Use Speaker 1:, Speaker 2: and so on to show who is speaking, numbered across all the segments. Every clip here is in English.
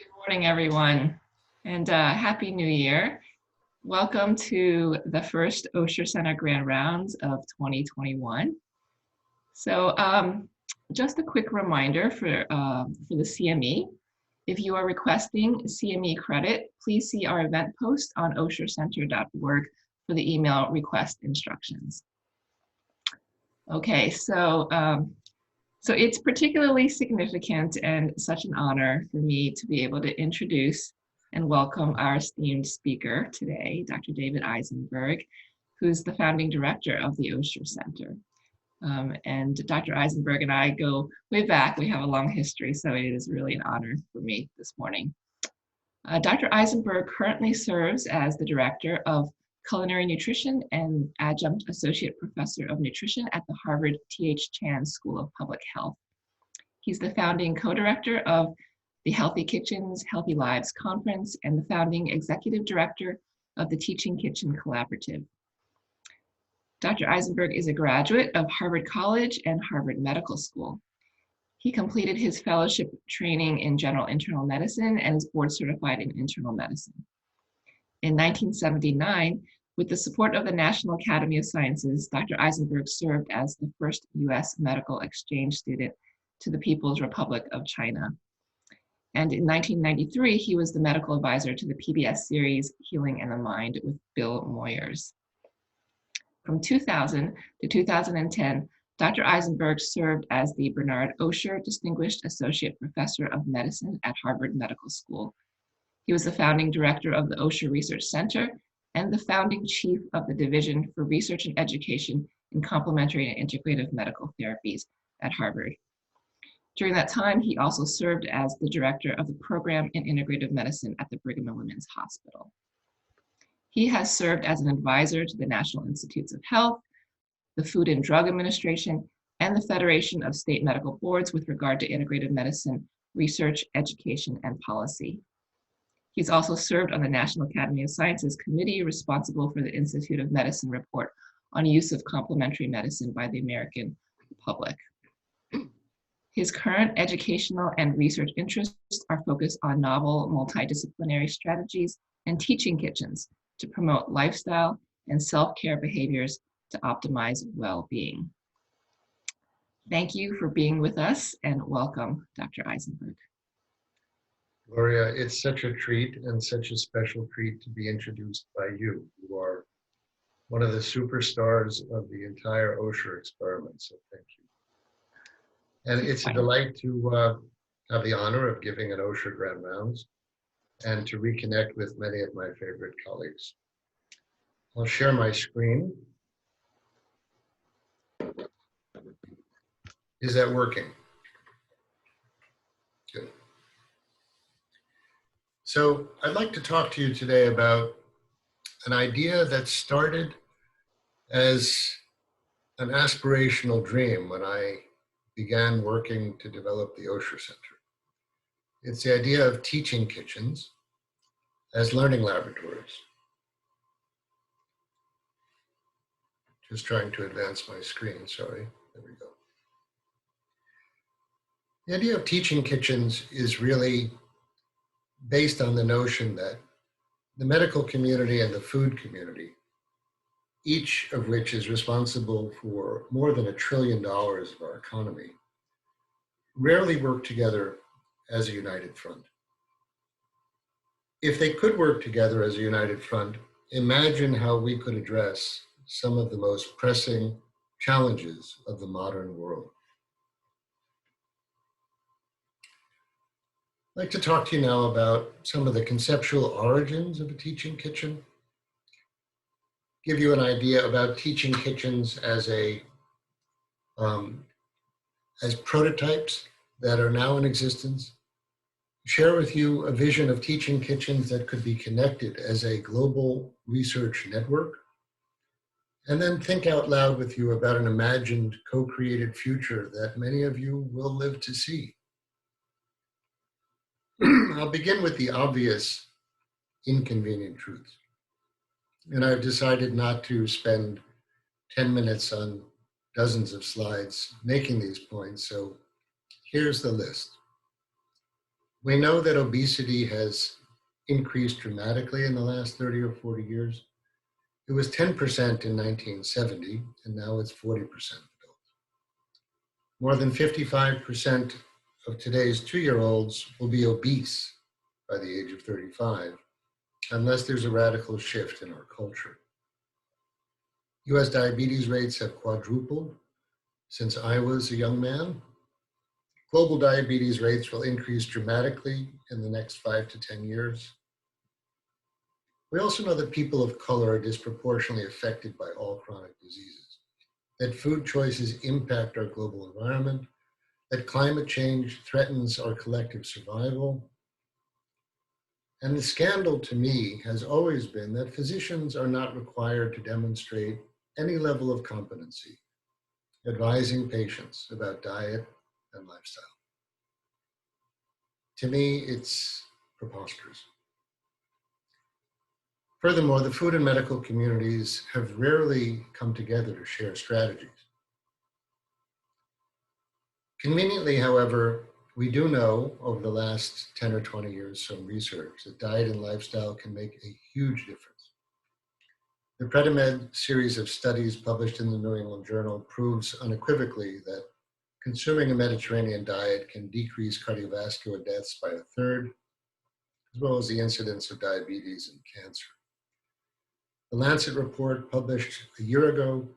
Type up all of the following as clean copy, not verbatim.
Speaker 1: Good morning, everyone, and Happy New Year. Welcome to the first Osher Center Grand Rounds of 2021. So just a quick reminder for the CME. If you are requesting CME credit, please see our event post on oshercenter.org for the email request instructions. Okay, so it's particularly significant and such an honor for me to be able to introduce and welcome our esteemed speaker today, Dr. David Eisenberg, who's the founding director of the Osher Center. And Dr. Eisenberg and I go way back. We have a long history, so it is really an honor for me this morning. Dr. Eisenberg currently serves as the director of Culinary Nutrition and Adjunct Associate Professor of Nutrition at the Harvard T.H. Chan School of Public Health. He's the founding co-director of the Healthy Kitchens, Healthy Lives Conference and the founding executive director of the Teaching Kitchen Collaborative. Dr. Eisenberg is a graduate of Harvard College and Harvard Medical School. He completed his fellowship training in general internal medicine and is board certified in internal medicine. In 1979, with the support of the National Academy of Sciences, Dr. Eisenberg served as the first US medical exchange student to the People's Republic of China. And in 1993, he was the medical advisor to the PBS series Healing in the Mind with Bill Moyers. From 2000 to 2010, Dr. Eisenberg served as the Bernard Osher Distinguished Associate Professor of Medicine at Harvard Medical School. He was the founding director of the Osher Research Center and the founding chief of the Division for Research and Education in Complementary and Integrative Medical Therapies at Harvard. During that time, he also served as the director of the program in Integrative Medicine at the Brigham and Women's Hospital. He has served as an advisor to the National Institutes of Health, the Food and Drug Administration, and the Federation of State Medical Boards with regard to integrative medicine, research, education, and policy. He's also served on the National Academy of Sciences committee responsible for the Institute of Medicine report on use of complementary medicine by the American public. His current educational and research interests are focused on novel multidisciplinary strategies and teaching kitchens to promote lifestyle and self-care behaviors to optimize well-being. Thank you for being with us and welcome, Dr. Eisenberg.
Speaker 2: Gloria, it's such a treat and such a special treat to be introduced by you. You are one of the superstars of the entire Osher experiment, so thank you. And it's a delight to have the honor of giving an Osher Grand Rounds and to reconnect with many of my favorite colleagues. I'll share my screen. Is that working? Good. So I'd like to talk to you today about an idea that started as an aspirational dream when I began working to develop the Osher Center. It's the idea of teaching kitchens as learning laboratories. Just trying to advance my screen, sorry. There we go. The idea of teaching kitchens is really based on the notion that the medical community and the food community, each of which is responsible for more than $1 trillion of our economy, rarely work together as a united front. If they could work together as a united front, imagine how we could address some of the most pressing challenges of the modern world. I'd like to talk to you now about some of the conceptual origins of a teaching kitchen, give you an idea about teaching kitchens as prototypes that are now in existence, share with you a vision of teaching kitchens that could be connected as a global research network, and then think out loud with you about an imagined co-created future that many of you will live to see. I'll begin with the obvious, inconvenient truths. And I've decided not to spend 10 minutes on dozens of slides making these points, so here's the list. We know that obesity has increased dramatically in the last 30 or 40 years. It was 10% in 1970, and now it's 40%. More than 55% of today's 2-year-olds will be obese by the age of 35, unless there's a radical shift in our culture. US diabetes rates have quadrupled since I was a young man. Global diabetes rates will increase dramatically in the next 5 to 10 years. We also know that people of color are disproportionately affected by all chronic diseases, that food choices impact our global environment, that climate change threatens our collective survival. And the scandal to me has always been that physicians are not required to demonstrate any level of competency advising patients about diet and lifestyle. To me, it's preposterous. Furthermore, the food and medical communities have rarely come together to share strategies. Conveniently, however, we do know over the last 10 or 20 years from research that diet and lifestyle can make a huge difference. The PREDIMED series of studies published in the New England Journal proves unequivocally that consuming a Mediterranean diet can decrease cardiovascular deaths by 1/3, as well as the incidence of diabetes and cancer. The Lancet report published a year ago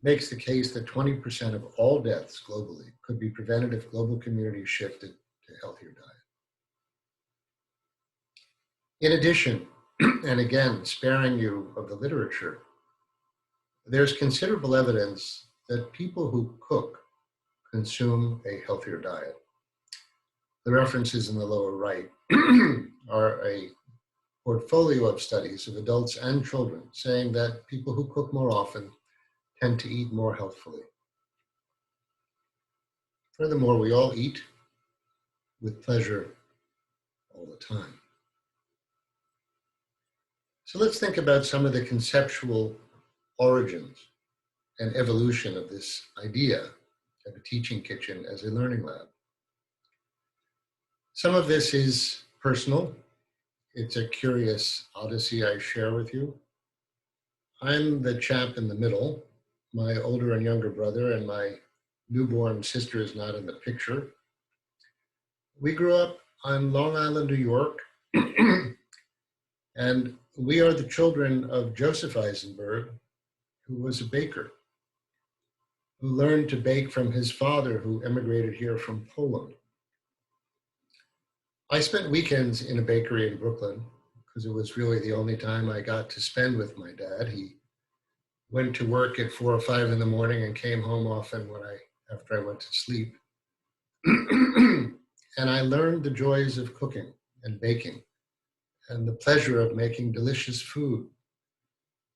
Speaker 2: makes the case that 20% of all deaths globally could be prevented if global communities shifted to a healthier diet. In addition, and again, sparing you of the literature, there's considerable evidence that people who cook consume a healthier diet. The references in the lower right are a portfolio of studies of adults and children saying that people who cook more often tend to eat more healthfully. Furthermore, we all eat with pleasure all the time. So let's think about some of the conceptual origins and evolution of this idea of a teaching kitchen as a learning lab. Some of this is personal. It's a curious odyssey I share with you. I'm the chap in the middle. My older and younger brother and my newborn sister is not in the picture. We grew up on Long Island, New York, and we are the children of Joseph Eisenberg, who was a baker, who learned to bake from his father, who emigrated here from Poland. I spent weekends in a bakery in Brooklyn because it was really the only time I got to spend with my dad. He went to work at 4 or 5 in the morning and came home often after I went to sleep. And I learned the joys of cooking and baking and the pleasure of making delicious food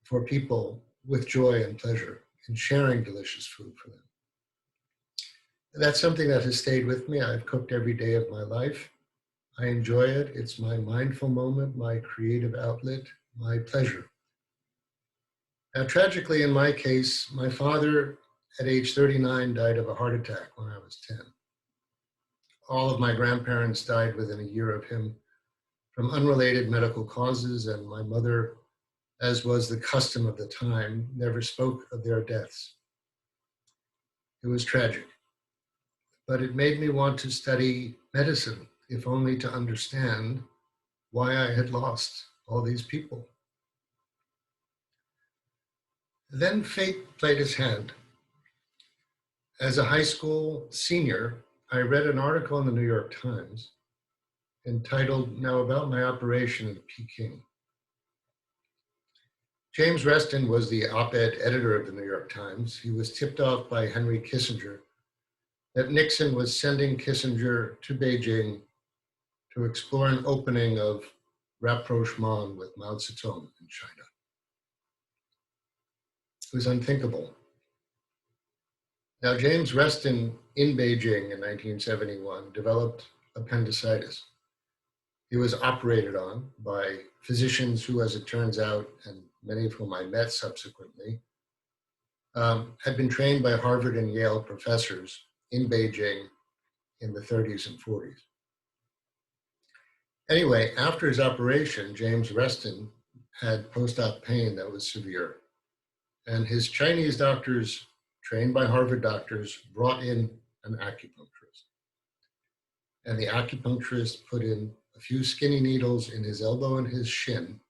Speaker 2: for people with joy and pleasure and sharing delicious food for them. And that's something that has stayed with me. I've cooked every day of my life. I enjoy it. It's my mindful moment, my creative outlet, my pleasure. Now, tragically, in my case, my father at age 39 died of a heart attack when I was 10. All of my grandparents died within a year of him from unrelated medical causes, and my mother, as was the custom of the time, never spoke of their deaths. It was tragic, but it made me want to study medicine, if only to understand why I had lost all these people. Then fate played its hand. As a high school senior, I read an article in the New York Times entitled, "Now About My Operation in Peking." James Reston was the op-ed editor of the New York Times. He was tipped off by Henry Kissinger that Nixon was sending Kissinger to Beijing to explore an opening of rapprochement with Mao Zedong in China. It was unthinkable. Now, James Reston in Beijing in 1971 developed appendicitis. He was operated on by physicians who, as it turns out, and many of whom I met subsequently, had been trained by Harvard and Yale professors in Beijing in the 30s and 40s. Anyway, after his operation, James Reston had post-op pain that was severe. And his Chinese doctors, trained by Harvard doctors, brought in an acupuncturist. And the acupuncturist put in a few skinny needles in his elbow and his shin,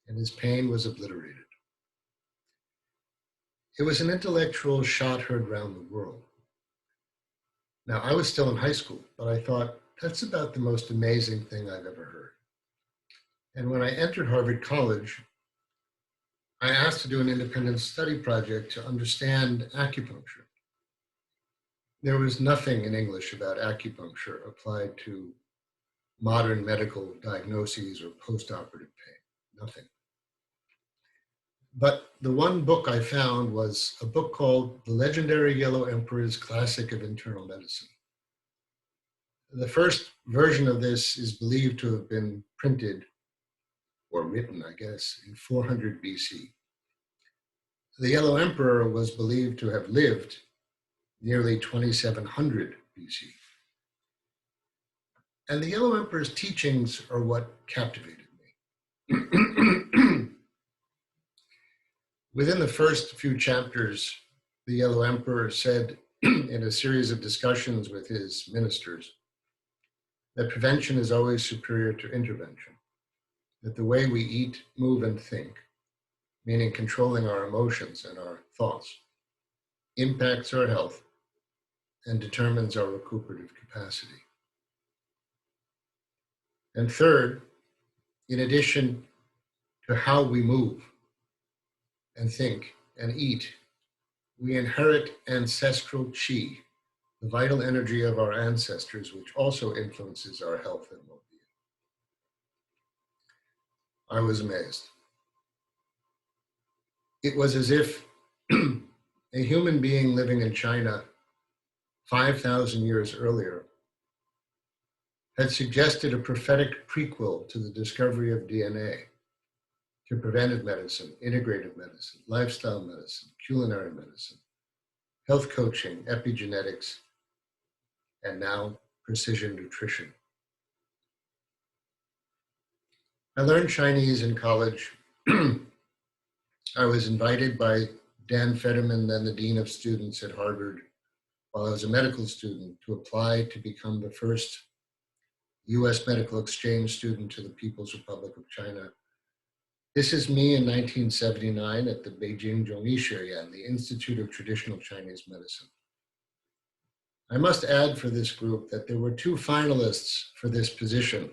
Speaker 2: and his pain was obliterated. It was an intellectual shot heard round the world. Now, I was still in high school, but I thought, that's about the most amazing thing I've ever heard. And when I entered Harvard College, I asked to do an independent study project to understand acupuncture. There was nothing in English about acupuncture applied to modern medical diagnoses or post-operative pain, nothing. But the one book I found was a book called The Legendary Yellow Emperor's Classic of Internal Medicine. The first version of this is believed to have been printed, or written, I guess, in 400 BC. The Yellow Emperor was believed to have lived nearly 2700 BC. And the Yellow Emperor's teachings are what captivated me. Within the first few chapters, the Yellow Emperor said in a series of discussions with his ministers that prevention is always superior to intervention, that the way we eat, move, and think, meaning controlling our emotions and our thoughts, impacts our health and determines our recuperative capacity. And third, in addition to how we move and think and eat, we inherit ancestral qi, the vital energy of our ancestors, which also influences our health and well-being. I was amazed. It was as if a human being living in China 5,000 years earlier had suggested a prophetic prequel to the discovery of DNA, to preventive medicine, integrative medicine, lifestyle medicine, culinary medicine, health coaching, epigenetics, and now precision nutrition. I learned Chinese in college. I was invited by Dan Fetterman, then the Dean of Students at Harvard, while I was a medical student, to apply to become the first US medical exchange student to the People's Republic of China. This is me in 1979 at the Beijing Zhongyi Shiyan, the Institute of Traditional Chinese Medicine. I must add for this group that there were two finalists for this position,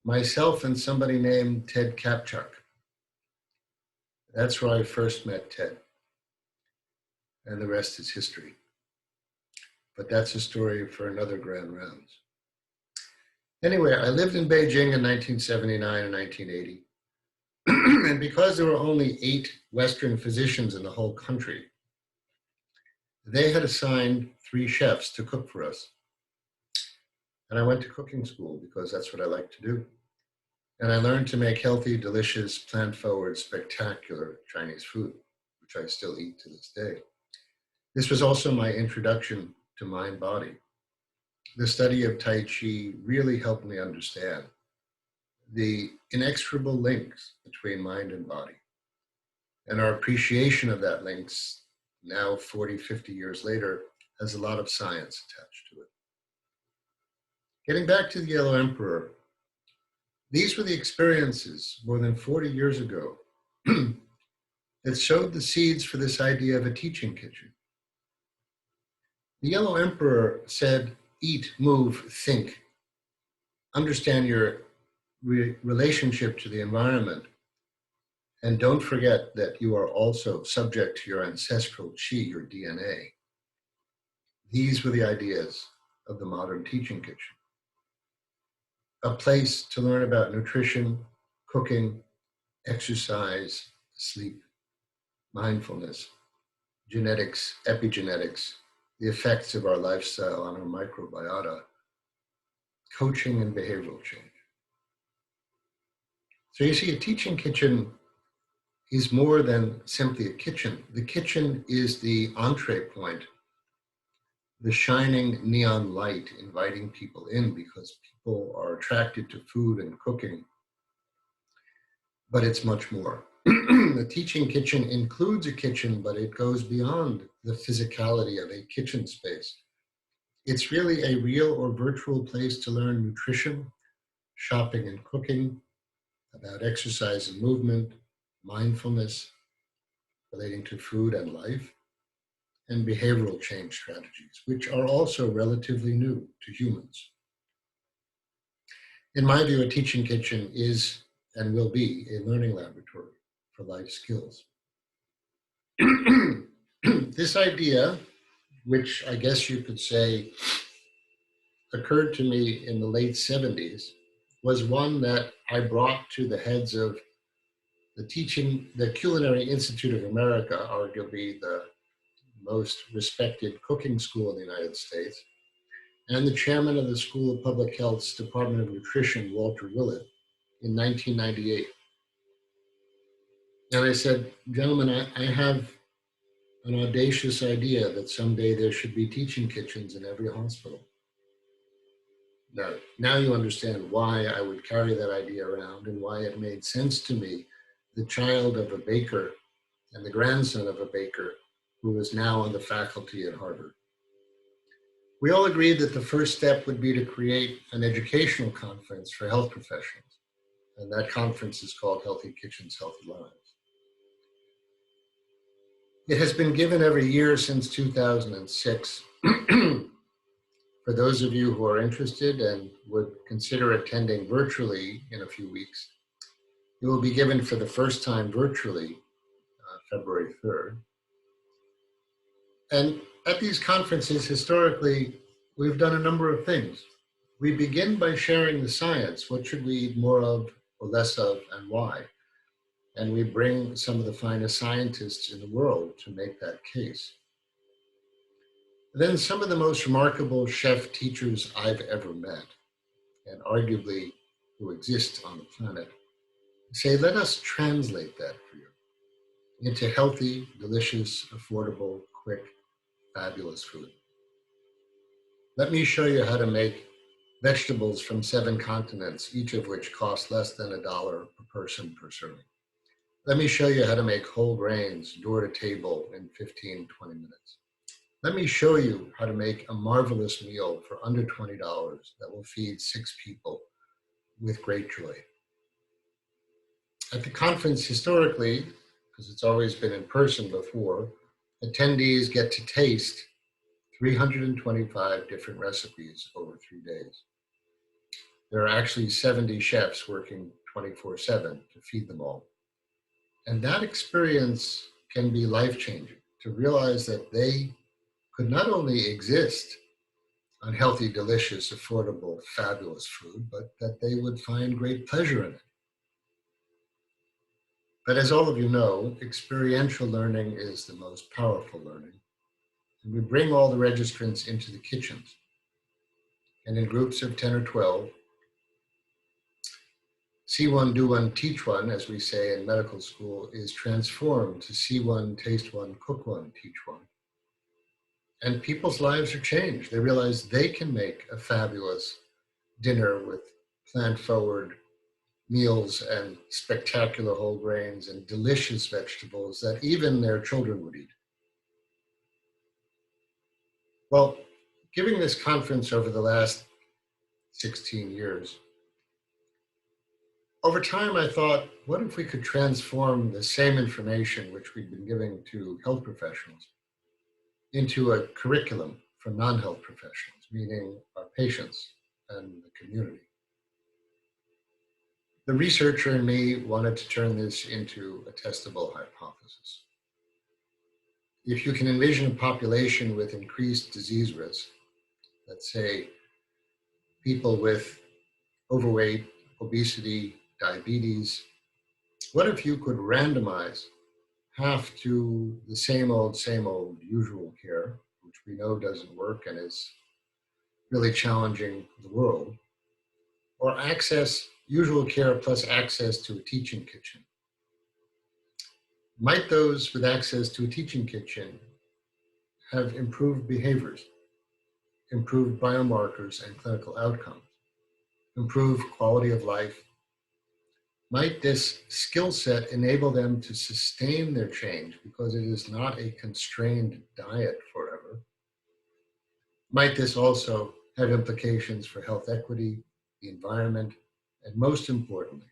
Speaker 2: myself and somebody named Ted Kapchuk. That's where I first met Ted, and the rest is history. But that's a story for another Grand Rounds. Anyway, I lived in Beijing in 1979 and 1980. And because there were only 8 Western physicians in the whole country, they had assigned 3 chefs to cook for us. And I went to cooking school because that's what I like to do. And I learned to make healthy, delicious, plant-forward, spectacular Chinese food, which I still eat to this day. This was also my introduction to mind-body. The study of Tai Chi really helped me understand the inexorable links between mind and body. And our appreciation of that links, now 40, 50 years later, has a lot of science attached to it. Getting back to the Yellow Emperor, these were the experiences more than 40 years ago that sowed the seeds for this idea of a teaching kitchen. The Yellow Emperor said, eat, move, think, understand your relationship to the environment, and don't forget that you are also subject to your ancestral qi, your DNA. These were the ideas of the modern teaching kitchen. A place to learn about nutrition, cooking, exercise, sleep, mindfulness, genetics, epigenetics, the effects of our lifestyle on our microbiota, coaching and behavioral change. So you see, a teaching kitchen is more than simply a kitchen. The kitchen is the entree point, the shining neon light inviting people in, because people are attracted to food and cooking, but it's much more. The teaching kitchen includes a kitchen, but it goes beyond the physicality of a kitchen space. It's really a real or virtual place to learn nutrition, shopping and cooking, about exercise and movement, mindfulness relating to food and life, and behavioral change strategies, which are also relatively new to humans. In my view, a teaching kitchen is and will be a learning laboratory for life skills. This idea, which I guess you could say occurred to me in the late 70s, was one that I brought to the heads of the Culinary Institute of America, arguably the most respected cooking school in the United States, and the chairman of the School of Public Health's Department of Nutrition, Walter Willett, in 1998. And I said, gentlemen, I have an audacious idea that someday there should be teaching kitchens in every hospital. Now you understand why I would carry that idea around and why it made sense to me, the child of a baker and the grandson of a baker who is now on the faculty at Harvard. We all agreed that the first step would be to create an educational conference for health professionals. And that conference is called Healthy Kitchens, Healthy Lives. It has been given every year since 2006. For those of you who are interested and would consider attending virtually in a few weeks, it will be given for the first time virtually, February 3rd. And at these conferences, historically, we've done a number of things. We begin by sharing the science. What should we eat more of or less of, and why? And we bring some of the finest scientists in the world to make that case. Then some of the most remarkable chef teachers I've ever met, and arguably who exist on the planet, say, let us translate that for you into healthy, delicious, affordable, quick, fabulous food. Let me show you how to make vegetables from 7 continents, each of which cost less than $1 per person per serving. Let me show you how to make whole grains door to table in 15, 20 minutes. Let me show you how to make a marvelous meal for under $20 that will feed 6 people with great joy. At the conference, historically, because it's always been in person before, attendees get to taste 325 different recipes over 3 days. There are actually 70 chefs working 24/7 to feed them all. And that experience can be life-changing, to realize that they could not only exist on healthy, delicious, affordable, fabulous food, but that they would find great pleasure in it. But as all of you know, experiential learning is the most powerful learning. And we bring all the registrants into the kitchens. And in groups of 10 or 12, see one, do one, teach one, as we say in medical school, is transformed to see one, taste one, cook one, teach one. And people's lives are changed. They realize they can make a fabulous dinner with plant-forward meals and spectacular whole grains and delicious vegetables that even their children would eat. Well, giving this conference over the last 16 years, over time I thought, what if we could transform the same information which we've been giving to health professionals into a curriculum for non-health professionals, meaning our patients and the community. The researcher in me wanted to turn this into a testable hypothesis. If you can envision a population with increased disease risk, let's say people with overweight, obesity, diabetes, what if you could randomize half to the same old usual care, which we know doesn't work and is really challenging the world, or access usual care plus access to a teaching kitchen? Might those with access to a teaching kitchen have improved behaviors, improved biomarkers and clinical outcomes? improve quality of life? Might this skill set enable them to sustain their change because it is not a constrained diet forever? Might this also have implications for health equity, the environment, and most importantly,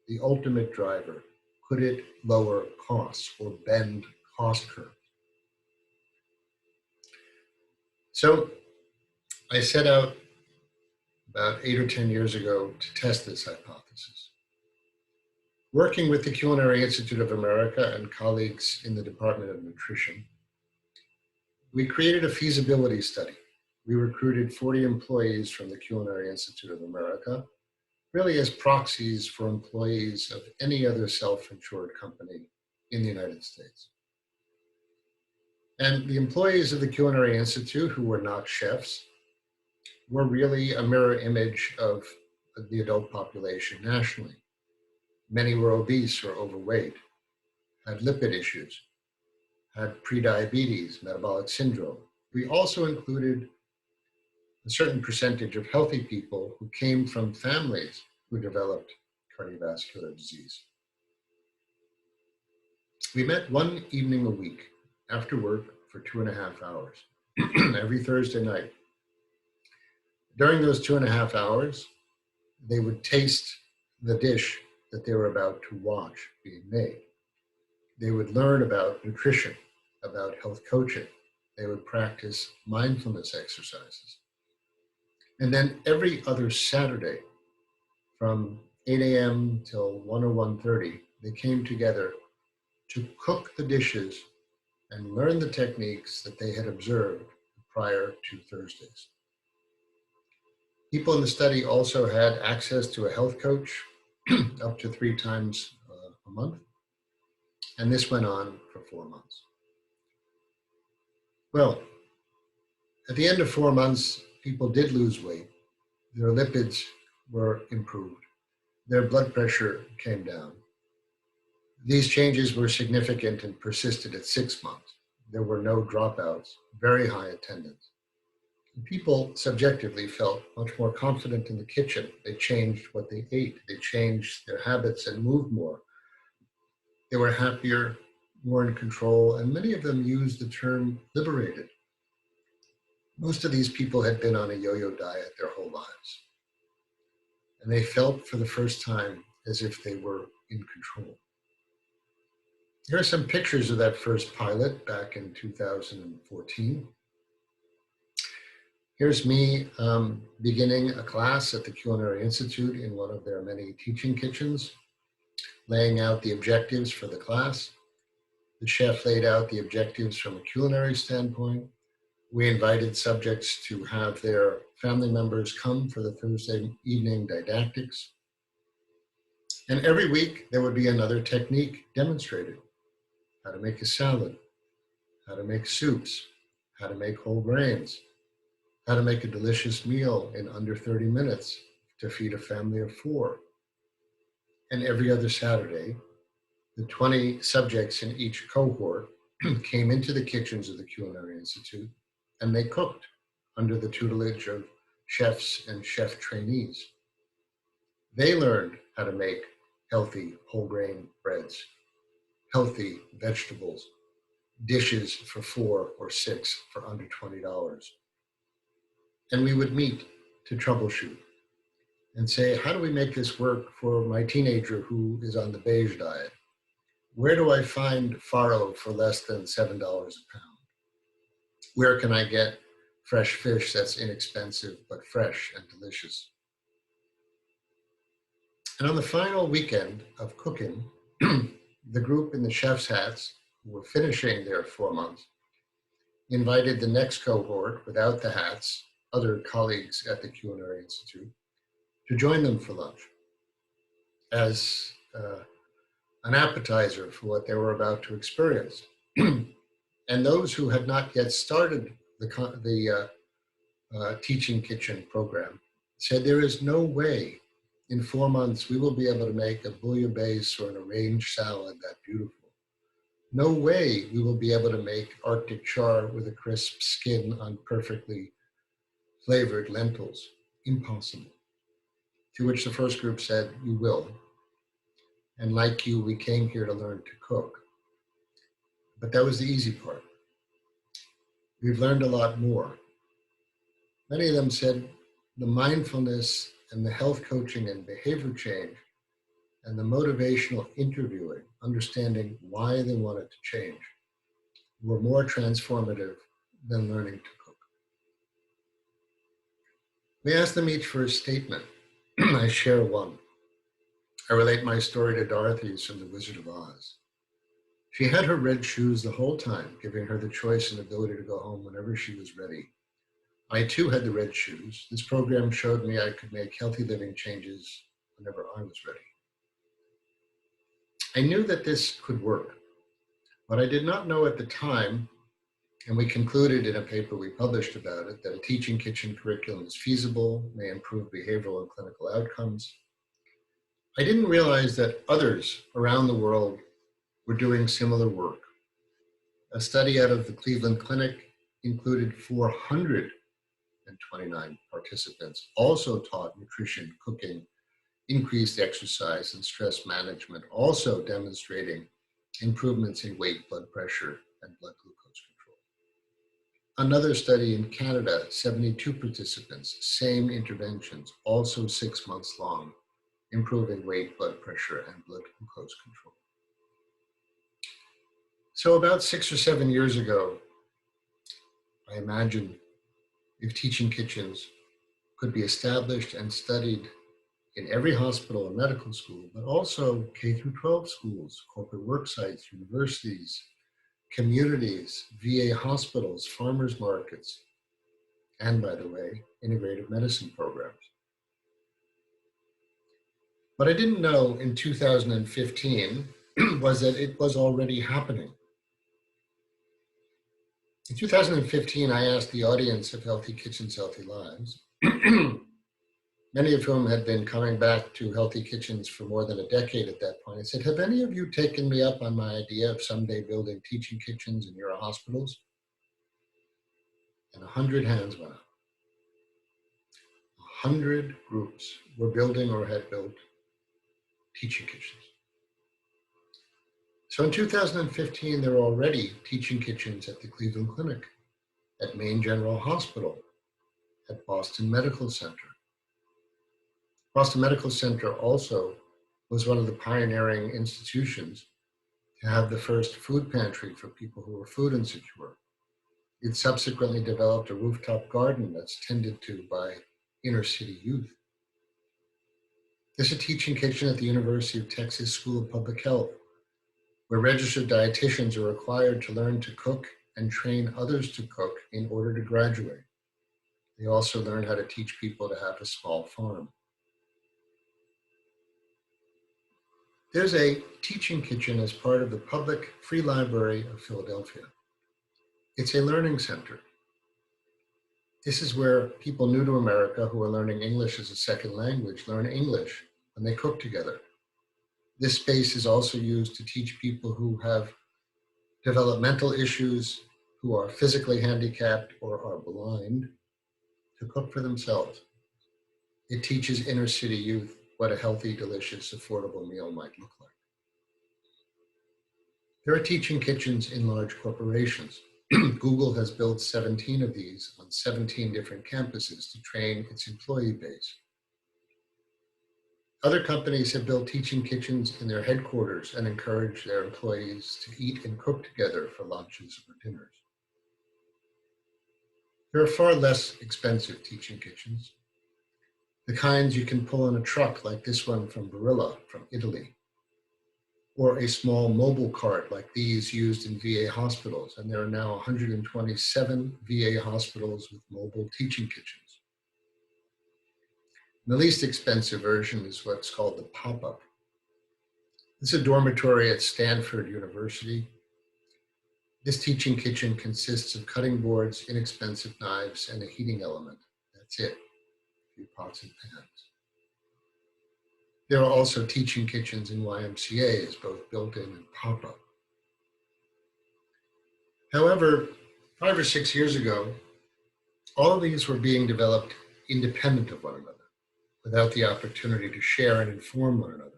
Speaker 2: the ultimate driver? Could it lower costs or bend cost curves? So I set out about 8 or 10 years ago to test this hypothesis. Working with the Culinary Institute of America and colleagues in the Department of Nutrition, we created a feasibility study. We recruited 40 employees from the Culinary Institute of America, really as proxies for employees of any other self-insured company in the United States. And the employees of the Culinary Institute, who were not chefs, were really a mirror image of the adult population nationally. Many were obese or overweight, had lipid issues, had prediabetes, metabolic syndrome. We also included a certain percentage of healthy people who came from families who developed cardiovascular disease. We met one evening a week after work for 2.5 hours, every Thursday night. During those 2.5 hours, they would taste the dish that they were about to watch being made. They would learn about nutrition, about health coaching. They would practice mindfulness exercises. And then every other Saturday from 8 a.m. till 1 or 1:30, they came together to cook the dishes and learn the techniques that they had observed prior to Thursdays. People in the study also had access to a health coach up to 3 times a month. And this went on for 4 months. Well, at the end of 4 months, people did lose weight. Their lipids were improved. Their blood pressure came down. These changes were significant and persisted at 6 months. There were no dropouts, very high attendance. People subjectively felt much more confident in the kitchen. They changed what they ate. They changed their habits and moved more. They were happier, more in control, and many of them used the term liberated. Most of these people had been on a yo-yo diet their whole lives. And they felt for the first time as if they were in control. Here are some pictures of that first pilot back in 2014. Here's me beginning a class at the Culinary Institute in one of their many teaching kitchens, laying out the objectives for the class. The chef laid out the objectives from a culinary standpoint. We invited subjects to have their family members come for the Thursday evening didactics. And every week there would be another technique demonstrated. How to make a salad, how to make soups, how to make whole grains, how to make a delicious meal in under 30 minutes to feed a family of 4. And every other Saturday, the 20 subjects in each cohort came into the kitchens of the Culinary Institute and they cooked under the tutelage of chefs and chef trainees. They learned how to make healthy whole grain breads, healthy vegetables, dishes for 4 or 6 for under $20. And we would meet to troubleshoot and say, how do we make this work for my teenager who is on the beige diet? Where do I find farro for less than $7 a pound? Where can I get fresh fish that's inexpensive but fresh and delicious? And on the final weekend of cooking, the group in the chef's hats, who were finishing their 4 months, invited the next cohort without the hats, other colleagues at the Culinary Institute, to join them for lunch as an appetizer for what they were about to experience. And those who had not yet started the teaching kitchen program said, there is no way in 4 months we will be able to make a bouillabaisse or an arranged salad that beautiful. No way we will be able to make Arctic char with a crisp skin on perfectly flavored lentils. Impossible. To which the first group said, "You will. And like you, we came here to learn to cook." But that was the easy part. We've learned a lot more. Many of them said the mindfulness and the health coaching and behavior change and the motivational interviewing, understanding why they wanted to change, were more transformative than learning to cook. We asked them each for a statement. I share one. I relate my story to Dorothy's from The Wizard of Oz. She had her red shoes the whole time, giving her the choice and ability to go home whenever she was ready. I too had the red shoes. This program showed me I could make healthy living changes whenever I was ready. I knew that this could work, but I did not know at the time, and we concluded in a paper we published about it, that a teaching kitchen curriculum is feasible, may improve behavioral and clinical outcomes. I didn't realize that others around the world were doing similar work. A study out of the Cleveland Clinic included 429 participants, also taught nutrition, cooking, increased exercise, and stress management, also demonstrating improvements in weight, blood pressure, and blood glucose control. Another study in Canada, 72 participants, same interventions, also 6 months long, improving weight, blood pressure, and blood glucose control. So about 6 or 7 years ago, I imagined if teaching kitchens could be established and studied in every hospital and medical school, but also K through 12 schools, corporate work sites, universities, communities, VA hospitals, farmers markets, and by the way, integrative medicine programs. What I didn't know in 2015 was that it was already happening. In 2015, I asked the audience of Healthy Kitchens, Healthy Lives, many of whom had been coming back to Healthy Kitchens for more than a decade at that point. I said, have any of you taken me up on my idea of someday building teaching kitchens in your hospitals? And 100 hands went up. 100 groups were building or had built teaching kitchens. So in 2015, there were already teaching kitchens at the Cleveland Clinic, at Maine General Hospital, at Boston Medical Center. Boston Medical Center also was one of the pioneering institutions to have the first food pantry for people who were food insecure. It subsequently developed a rooftop garden that's tended to by inner city youth. There's a teaching kitchen at the University of Texas School of Public Health, where registered dietitians are required to learn to cook and train others to cook in order to graduate. They also learn how to teach people to have a small farm. There's a teaching kitchen as part of the Public Free Library of Philadelphia. It's a learning center. This is where people new to America who are learning English as a second language learn English when they cook together. This space is also used to teach people who have developmental issues, who are physically handicapped or are blind, to cook for themselves. It teaches inner city youth what a healthy, delicious, affordable meal might look like. There are teaching kitchens in large corporations. Google has built 17 of these on 17 different campuses to train its employee base. Other companies have built teaching kitchens in their headquarters and encourage their employees to eat and cook together for lunches or dinners. There are far less expensive teaching kitchens, the kinds you can pull in a truck like this one from Barilla from Italy, or a small mobile cart like these used in VA hospitals, and there are now 127 VA hospitals with mobile teaching kitchens. The least expensive version is what's called the pop-up. This is a dormitory at Stanford University. This teaching kitchen consists of cutting boards, inexpensive knives, and a heating element. That's it, a few pots and pans. There are also teaching kitchens in YMCAs, both built-in and pop-up. However, 5 or 6 years ago, all of these were being developed independent of one another. without the opportunity to share and inform one another.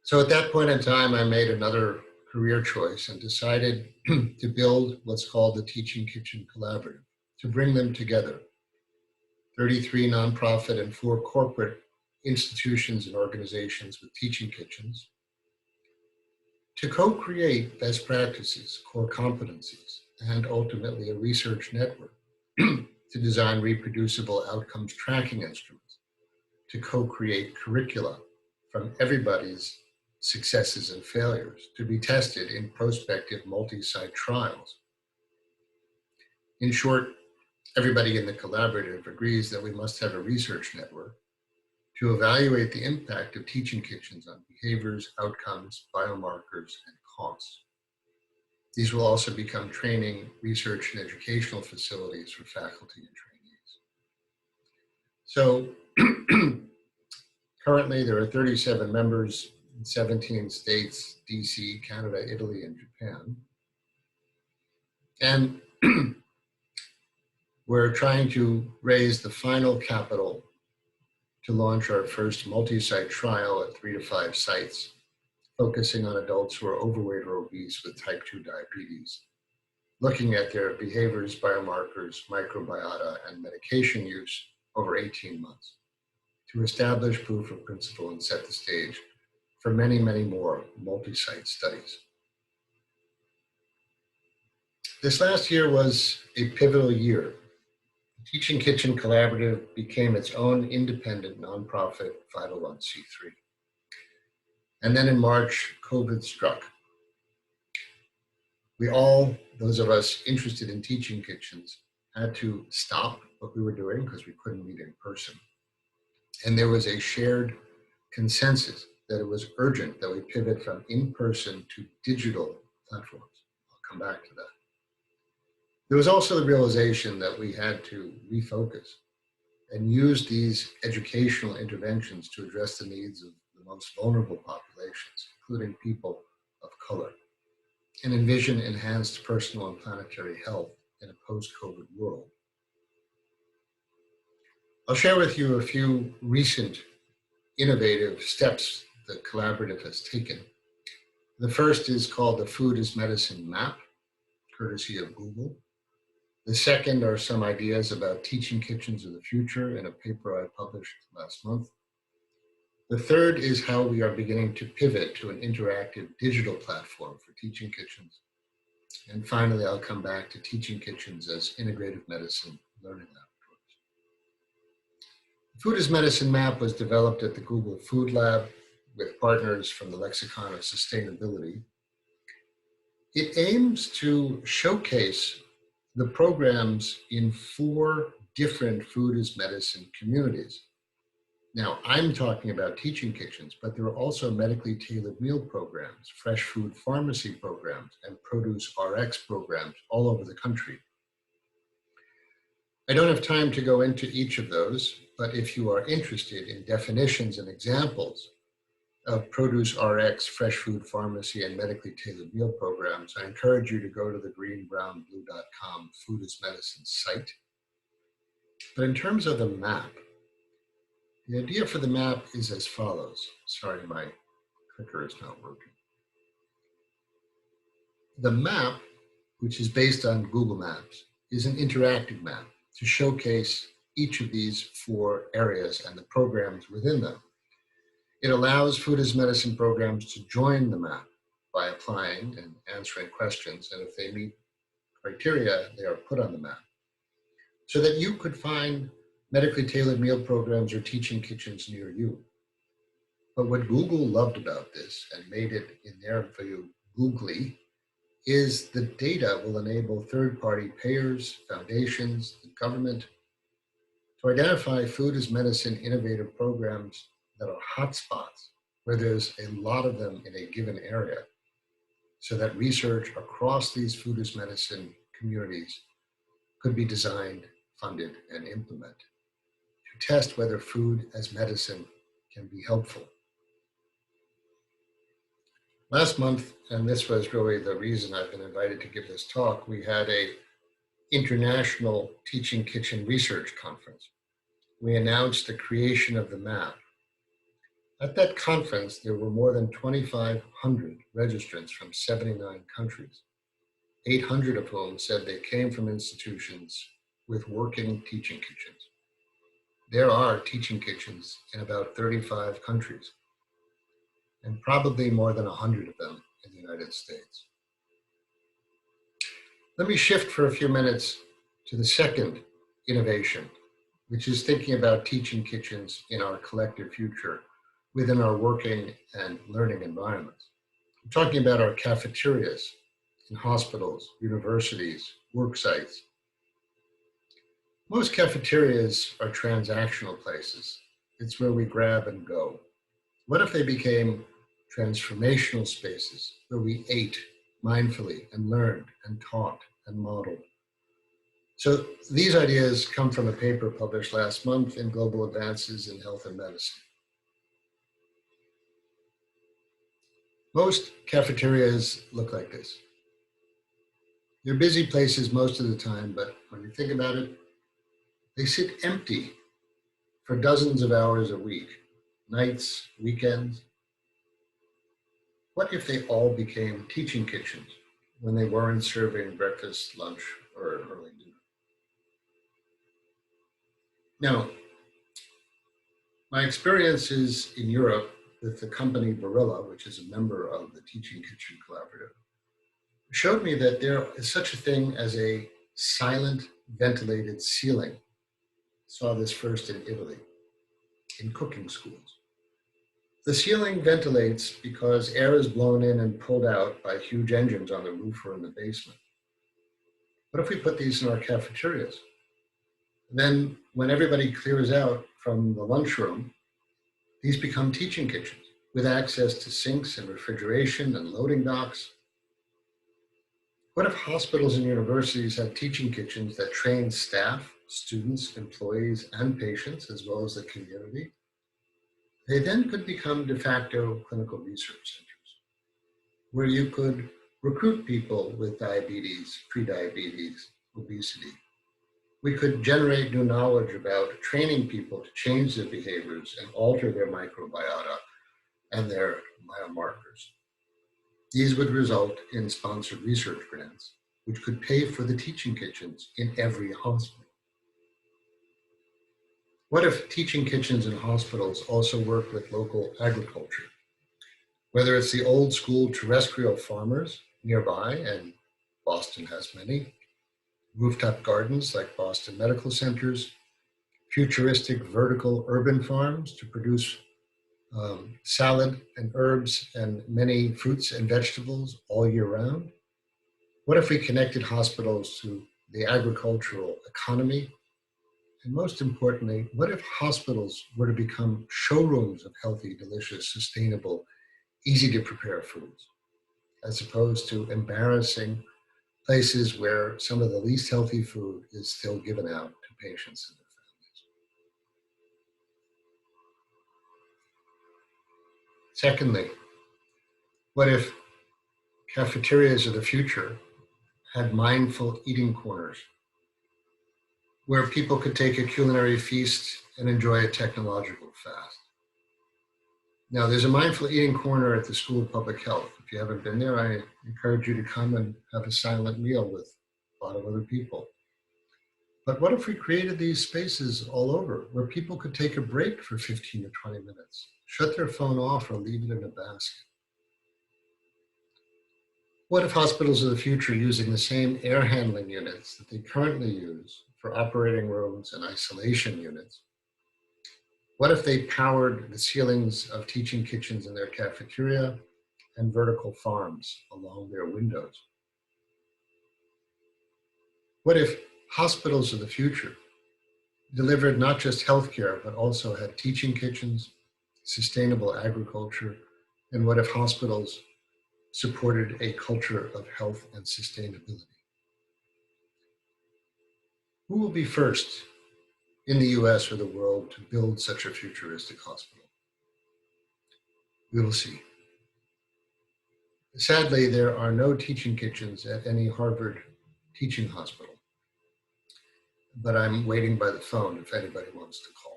Speaker 2: So at that point in time, I made another career choice and decided to build what's called the Teaching Kitchen Collaborative, to bring them together, 33 nonprofit and 4 corporate institutions and organizations with teaching kitchens, to co-create best practices, core competencies, and ultimately a research network to design reproducible outcomes tracking instruments, to co-create curricula from everybody's successes and failures to be tested in prospective multi-site trials. In short, everybody in the collaborative agrees that we must have a research network to evaluate the impact of teaching kitchens on behaviors, outcomes, biomarkers, and costs. These will also become training, research, and educational facilities for faculty and trainees. So currently there are 37 members in 17 states, DC, Canada, Italy, and Japan. And we're trying to raise the final capital to launch our first multi-site trial at 3 to 5 sites, focusing on adults who are overweight or obese with type 2 diabetes, looking at their behaviors, biomarkers, microbiota, and medication use over 18 months to establish proof of principle and set the stage for many, many more multi-site studies. This last year was a pivotal year. The Teaching Kitchen Collaborative became its own independent nonprofit 501c3. And then in March, COVID struck. We all, those of us interested in teaching kitchens, had to stop what we were doing because we couldn't meet in person. And there was a shared consensus that it was urgent that we pivot from in-person to digital platforms. I'll come back to that. There was also the realization that we had to refocus and use these educational interventions to address the needs of the most vulnerable populations, including people of color, and envision enhanced personal and planetary health in a post-COVID world. I'll share with you a few recent innovative steps the collaborative has taken. The first is called the Food is Medicine Map, courtesy of Google. The second are some ideas about teaching kitchens of the future in a paper I published last month. The third is how we are beginning to pivot to an interactive digital platform for teaching kitchens. And finally, I'll come back to teaching kitchens as integrative medicine learning laboratories. The Food is Medicine Map was developed at the Google Food Lab with partners from the Lexicon of Sustainability. It aims to showcase the programs in 4 different food is medicine communities. Now, I'm talking about teaching kitchens, but there are also medically tailored meal programs, fresh food pharmacy programs, and produce RX programs all over the country. I don't have time to go into each of those, but if you are interested in definitions and examples of produce RX, fresh food pharmacy, and medically tailored meal programs, I encourage you to go to the greenbrownblue.com Food is Medicine site. But in terms of the map, the idea for the map is as follows. Sorry, my clicker is not working. The map, which is based on Google Maps, is an interactive map to showcase each of these 4 areas and the programs within them. It allows Food is Medicine programs to join the map by applying and answering questions, and if they meet criteria, they are put on the map, so that you could find medically tailored meal programs or teaching kitchens near you. But what Google loved about this and made it, in their view, googly, is the data will enable third-party payers, foundations, the government to identify food as medicine innovative programs that are hotspots, where there's a lot of them in a given area, so that research across these food as medicine communities could be designed, funded, and implemented to test whether food as medicine can be helpful. Last month, and this was really the reason I've been invited to give this talk, we had a international teaching kitchen research conference. we announced the creation of the map. At that conference, there were more than 2,500 registrants from 79 countries, 800 of whom said they came from institutions with working teaching kitchens. There are teaching kitchens in about 35 countries, and probably more than 100 of them in the United States. Let me shift for a few minutes to the second innovation, which is thinking about teaching kitchens in our collective future within our working and learning environments. I'm talking about our cafeterias in hospitals, universities, work sites. Most cafeterias are transactional places. It's where we grab and go. What if they became transformational spaces where we ate mindfully and learned and taught and modeled? So these ideas come from a paper published last month in Global Advances in Health and Medicine. Most cafeterias look like this. They're busy places most of the time, but when you think about it, they sit empty for dozens of hours a week, nights, weekends. What if they all became teaching kitchens when they weren't serving breakfast, lunch, or early dinner? Now, my experiences in Europe with the company Barilla, which is a member of the Teaching Kitchen Collaborative, showed me that there is such a thing as a silent ventilated ceiling. I saw this first in Italy, in cooking schools. The ceiling ventilates because air is blown in and pulled out by huge engines on the roof or in the basement. What if we put these in our cafeterias? Then when everybody clears out from the lunchroom, these become teaching kitchens with access to sinks and refrigeration and loading docks. What if hospitals and universities had teaching kitchens that train staff, students, employees, and patients, as well as the community? They then could become de facto clinical research centers, where you could recruit people with diabetes, prediabetes, obesity. We could generate new knowledge about training people to change their behaviors and alter their microbiota and their biomarkers. These would result in sponsored research grants, which could pay for the teaching kitchens in every hospital. What if teaching kitchens in hospitals also work with local agriculture? Whether it's the old school terrestrial farmers nearby, and Boston has many, rooftop gardens like Boston Medical Centers, futuristic vertical urban farms to produce salad and herbs and many fruits and vegetables all year round? What if we connected hospitals to the agricultural economy? And most importantly, what if hospitals were to become showrooms of healthy, delicious, sustainable, easy to prepare foods, as opposed to embarrassing places where some of the least healthy food is still given out to patients and their families? Secondly, what if cafeterias of the future had mindful eating corners where people could take a culinary feast and enjoy a technological fast? Now, there's a mindful eating corner at the School of Public Health. If you haven't been there, I encourage you to come and have a silent meal with a lot of other people. But what if we created these spaces all over where people could take a break for 15 or 20 minutes, shut their phone off or leave it in a basket? What if hospitals of the future, using the same air handling units that they currently use for operating rooms and isolation units, what if they powered the ceilings of teaching kitchens in their cafeteria and vertical farms along their windows? What if hospitals of the future delivered not just healthcare, but also had teaching kitchens, sustainable agriculture, and what if hospitals supported a culture of health and sustainability? Who will be first in the US or the world to build such a futuristic hospital? We will see. Sadly, there are no teaching kitchens at any Harvard teaching hospital, but I'm waiting by the phone if anybody wants to call.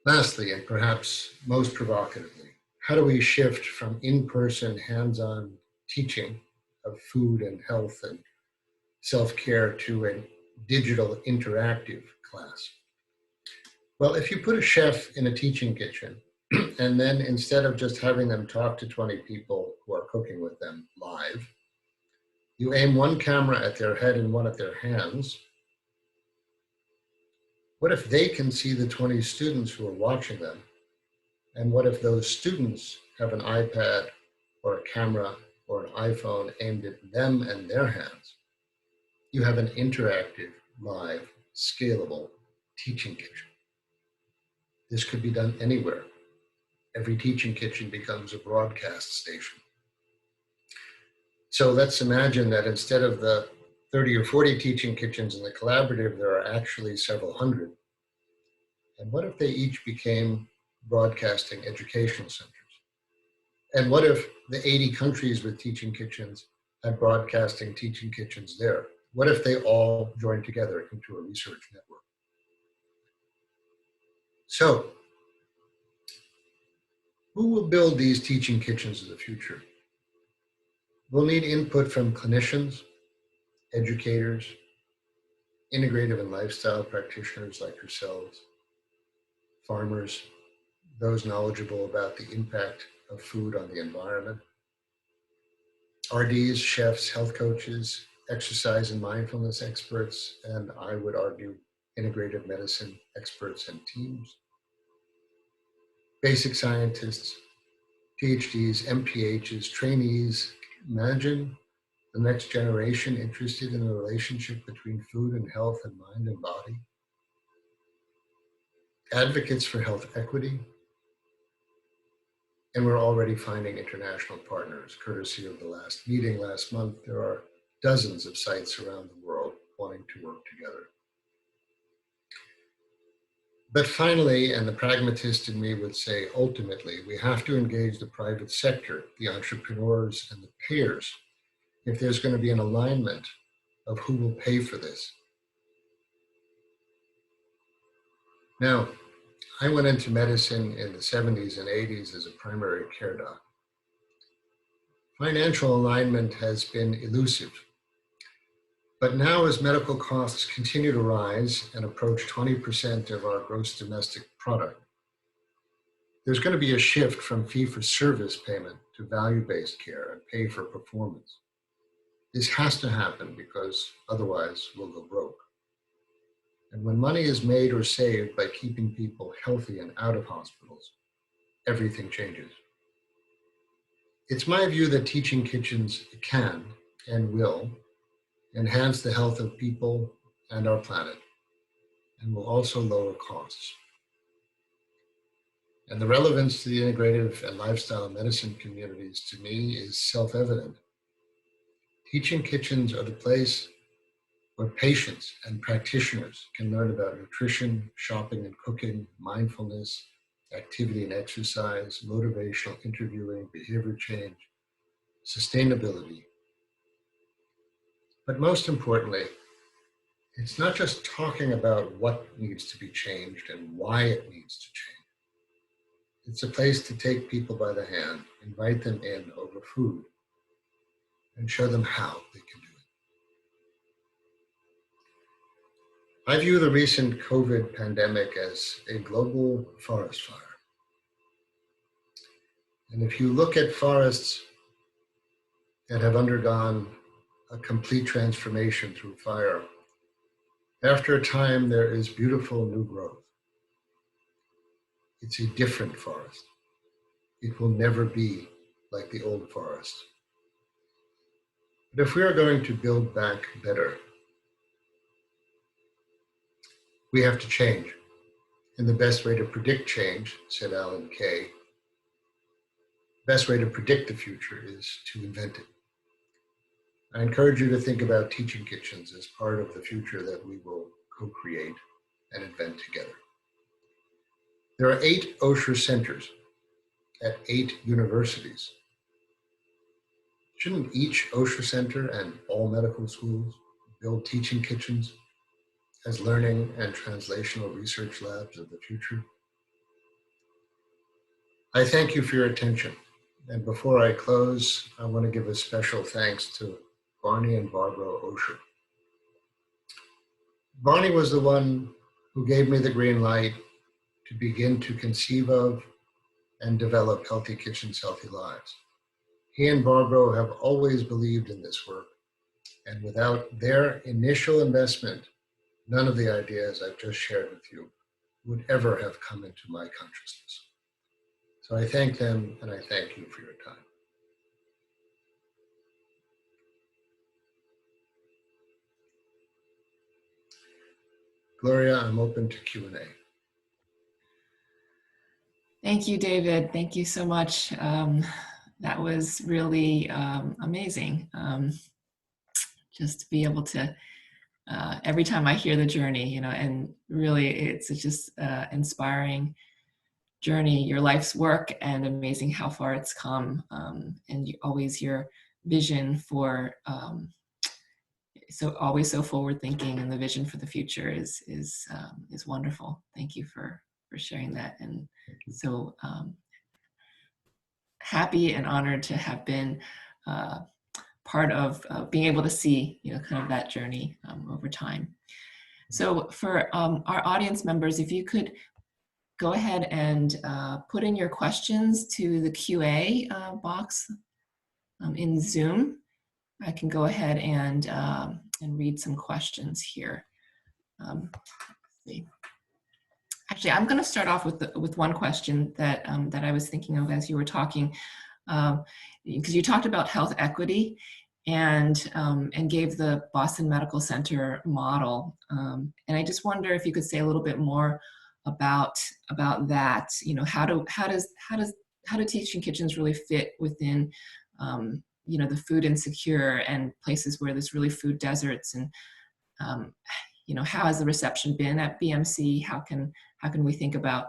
Speaker 2: Lastly, and perhaps most provocatively, how do we shift from in-person, hands-on teaching of food and health and self-care to a digital interactive class? Well, if you put a chef in a teaching kitchen, and then instead of just having them talk to 20 people who are cooking with them live, you aim one camera at their head and one at their hands, what if they can see the 20 students who are watching them? And what if those students have an iPad or a camera or an iPhone aimed at them and their hands? You have an interactive, live, scalable teaching kitchen. This could be done anywhere. Every teaching kitchen becomes a broadcast station. So let's imagine that instead of the 30 or 40 teaching kitchens in the collaborative, there are actually several hundred. And what if they each became broadcasting educational centers? And what if the 80 countries with teaching kitchens had broadcasting teaching kitchens there? What if they all joined together into a research network? So, who will build these teaching kitchens of the future? We'll need input from clinicians, educators, integrative and lifestyle practitioners like yourselves, farmers, those knowledgeable about the impact of food on the environment, RDs, chefs, health coaches, exercise and mindfulness experts, and I would argue integrative medicine experts and teams, basic scientists, PhDs, MPHs, trainees. Imagine the next generation interested in the relationship between food and health and mind and body, advocates for health equity, and we're already finding international partners. Courtesy of the last meeting last month, there are dozens of sites around the world wanting to work together. But finally, and the pragmatist in me would say, ultimately, we have to engage the private sector, the entrepreneurs and the payers, if there's going to be an alignment of who will pay for this. Now, I went into medicine in the 70s and 80s as a primary care doc. Financial alignment has been elusive. But now as medical costs continue to rise and approach 20% of our gross domestic product, there's going to be a shift from fee-for-service payment to value-based care and pay for performance. This has to happen because otherwise we'll go broke. And when money is made or saved by keeping people healthy and out of hospitals, everything changes. It's my view that teaching kitchens can and will enhance the health of people and our planet, and will also lower costs. And the relevance to the integrative and lifestyle medicine communities to me is self-evident. Teaching kitchens are the place where patients and practitioners can learn about nutrition, shopping and cooking, mindfulness, activity and exercise, motivational interviewing, behavior change, sustainability. But most importantly, it's not just talking about what needs to be changed and why it needs to change. It's a place to take people by the hand, invite them in over food, and show them how they can do it. I view the recent COVID pandemic as a global forest fire. And if you look at forests that have undergone a complete transformation through fire, after a time there is beautiful new growth. It's a different forest. It will never be like the old forest. But if we are going to build back better, we have to change. And the best way to predict change, said Alan Kay, the best way to predict the future is to invent it. I encourage you to think about teaching kitchens as part of the future that we will co-create and invent together. There are 8 Osher centers at 8 universities. Shouldn't each Osher center and all medical schools build teaching kitchens as learning and translational research labs of the future? I thank you for your attention. And before I close, I want to give a special thanks to Barney and Barbara Osher. Barney was the one who gave me the green light to begin to conceive of and develop Healthy Kitchens, Healthy Lives. He and Barbara have always believed in this work, and without their initial investment, none of the ideas I've just shared with you would ever have come into my consciousness. So I thank them, and I thank you for your time. Gloria, I'm open to Q&A.
Speaker 1: Thank you, David. Thank you so much. That was really amazing. Just to be able to, every time I hear the journey, and really it's just inspiring journey, your life's work, and amazing how far it's come. And always your vision for, always so forward thinking, and the vision for the future is wonderful. Thank you for sharing that. And so happy and honored to have been part of being able to see, kind of that journey over time. So for our audience members, if you could go ahead and put in your questions to the QA box in Zoom. I can go ahead and read some questions here. Let's see. Actually, I'm going to start off with one question that that I was thinking of as you were talking, because you talked about health equity and gave the Boston Medical Center model, and I just wonder if you could say a little bit more about that. How do teaching kitchens really fit within the food insecure and places where there's really food deserts, and how has the reception been at BMC? How can we think about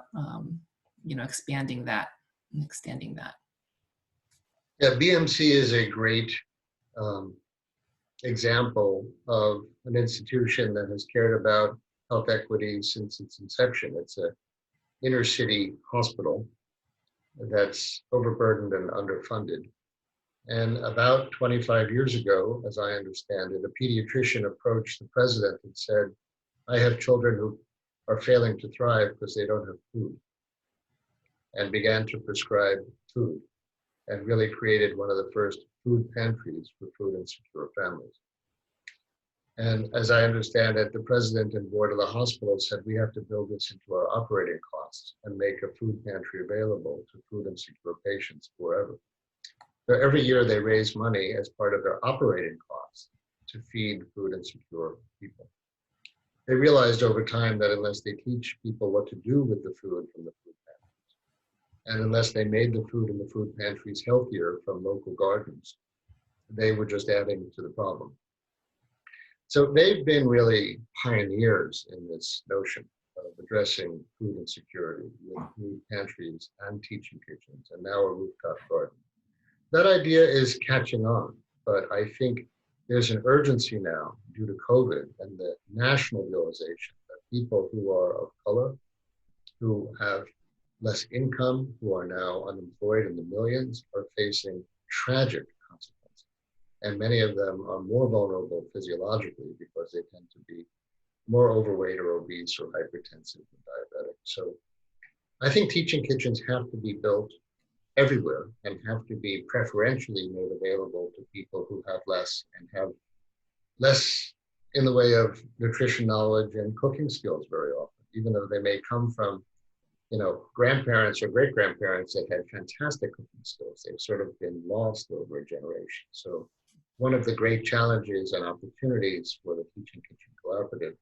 Speaker 1: expanding that and extending that?
Speaker 2: Yeah, BMC is a great example of an institution that has cared about health equity since its inception. It's an inner city hospital that's overburdened and underfunded. And about 25 years ago, as I understand it, a pediatrician approached the president and said, I have children who are failing to thrive because they don't have food, and began to prescribe food and really created one of the first food pantries for food insecure families. And as I understand it, the president and board of the hospital said, we have to build this into our operating costs and make a food pantry available to food insecure patients wherever. So every year they raise money as part of their operating costs to feed food insecure people. They realized over time that unless they teach people what to do with the food from the food pantries, and unless they made the food in the food pantries healthier from local gardens, they were just adding to the problem. So they've been really pioneers in this notion of addressing food insecurity with food pantries and teaching kitchens, and now a rooftop garden. That idea is catching on, but I think there's an urgency now due to COVID and the national realization that people who are of color, who have less income, who are now unemployed in the millions, are facing tragic consequences. And many of them are more vulnerable physiologically because they tend to be more overweight or obese or hypertensive and diabetic. So I think teaching kitchens have to be built everywhere and have to be preferentially made available to people who have less and have less in the way of nutrition knowledge and cooking skills very often, even though they may come from, grandparents or great-grandparents that had fantastic cooking skills. They've sort of been lost over a generation. So one of the great challenges and opportunities for the Teaching Kitchen Collaborative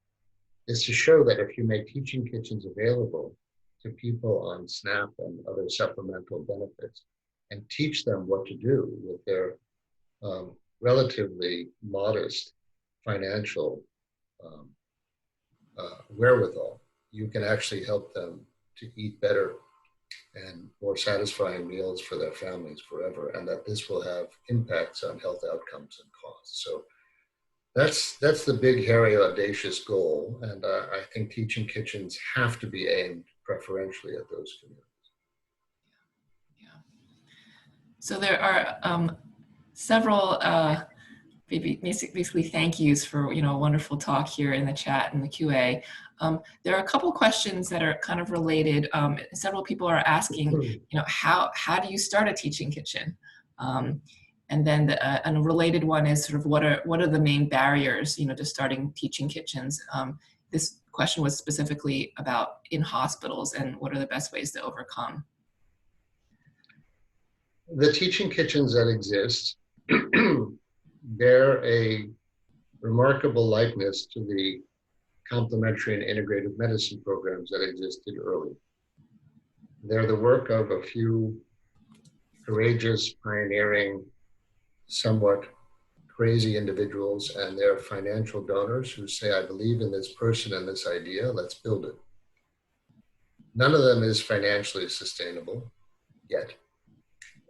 Speaker 2: is to show that if you make teaching kitchens available to people on SNAP and other supplemental benefits and teach them what to do with their relatively modest financial wherewithal, you can actually help them to eat better and more satisfying meals for their families forever, and that this will have impacts on health outcomes and costs. So that's the big, hairy, audacious goal, and I think teaching kitchens have to be aimed preferentially at those communities.
Speaker 1: So there are several basically thank yous for a wonderful talk here in the chat and the QA. There are a couple questions that are kind of related. Several people are asking, how do you start a teaching kitchen? And then and a related one is sort of what are the main barriers to starting teaching kitchens? This question was specifically about in hospitals and what are the best ways to overcome.
Speaker 2: The teaching kitchens that exist bear a remarkable likeness to the complementary and integrative medicine programs that existed early. They're the work of a few courageous, pioneering, somewhat crazy individuals and their financial donors who say, I believe in this person and this idea, let's build it. None of them is financially sustainable yet.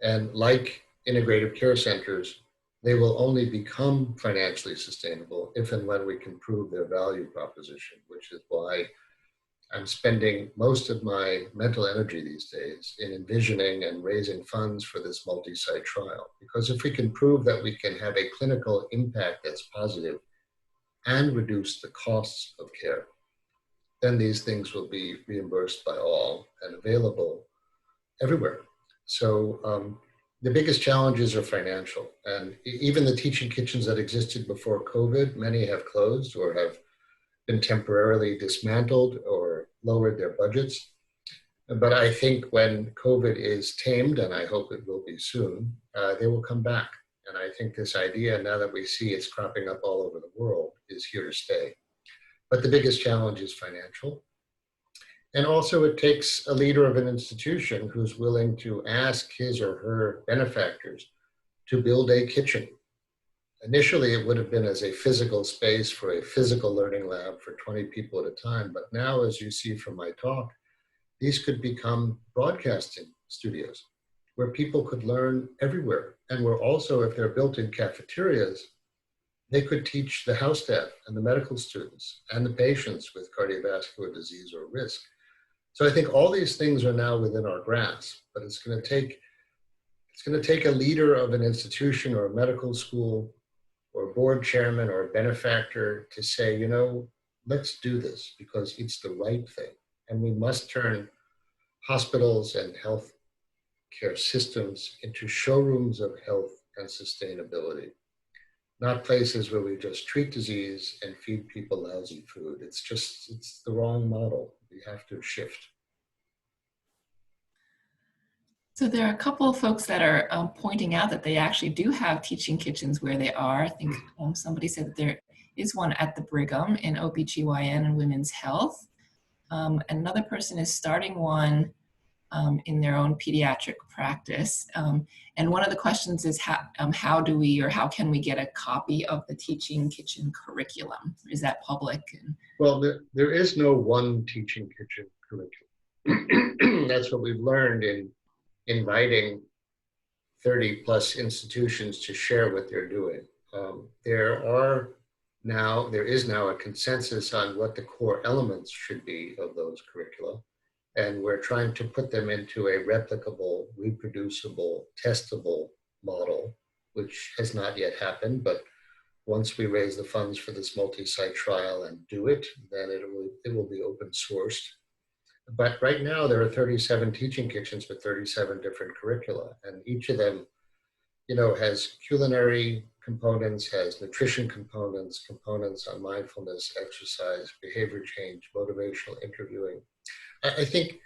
Speaker 2: And like integrative care centers, they will only become financially sustainable if and when we can prove their value proposition, which is why I'm spending most of my mental energy these days in envisioning and raising funds for this multi-site trial. Because if we can prove that we can have a clinical impact that's positive and reduce the costs of care, then these things will be reimbursed by all and available everywhere. So the biggest challenges are financial. And even the teaching kitchens that existed before COVID, many have closed or have been temporarily dismantled or lowered their budgets. But I think when COVID is tamed, and I hope it will be soon, they will come back. And I think this idea, now that we see it's cropping up all over the world, is here to stay. But the biggest challenge is financial. And also it takes a leader of an institution who's willing to ask his or her benefactors to build a kitchen. Initially, it would have been as a physical space for a physical learning lab for 20 people at a time. But now, as you see from my talk, these could become broadcasting studios where people could learn everywhere. And where also, if they're built in cafeterias, they could teach the house staff and the medical students and the patients with cardiovascular disease or risk. So I think all these things are now within our grasp, but it's going to take a leader of an institution or a medical school or a board chairman or a benefactor to say, let's do this because it's the right thing. And we must turn hospitals and health care systems into showrooms of health and sustainability, not places where we just treat disease and feed people lousy food. It's the wrong model. We have to shift.
Speaker 1: So there are a couple of folks that are pointing out that they actually do have teaching kitchens where they are. I think somebody said that there is one at the Brigham in OBGYN and women's health. Another person is starting one in their own pediatric practice. And one of the questions is how do we or how can we get a copy of the teaching kitchen curriculum? Is that public?
Speaker 2: Well, there is no one teaching kitchen curriculum. That's what we've learned in inviting 30 plus institutions to share what they're doing. There is now a consensus on what the core elements should be of those curricula. And we're trying to put them into a replicable, reproducible, testable model, which has not yet happened. But once we raise the funds for this multi-site trial and do it, then it will be open sourced. But right now there are 37 teaching kitchens with 37 different curricula, and each of them, has culinary components, has nutrition components, components on mindfulness, exercise, behavior change, motivational interviewing. I think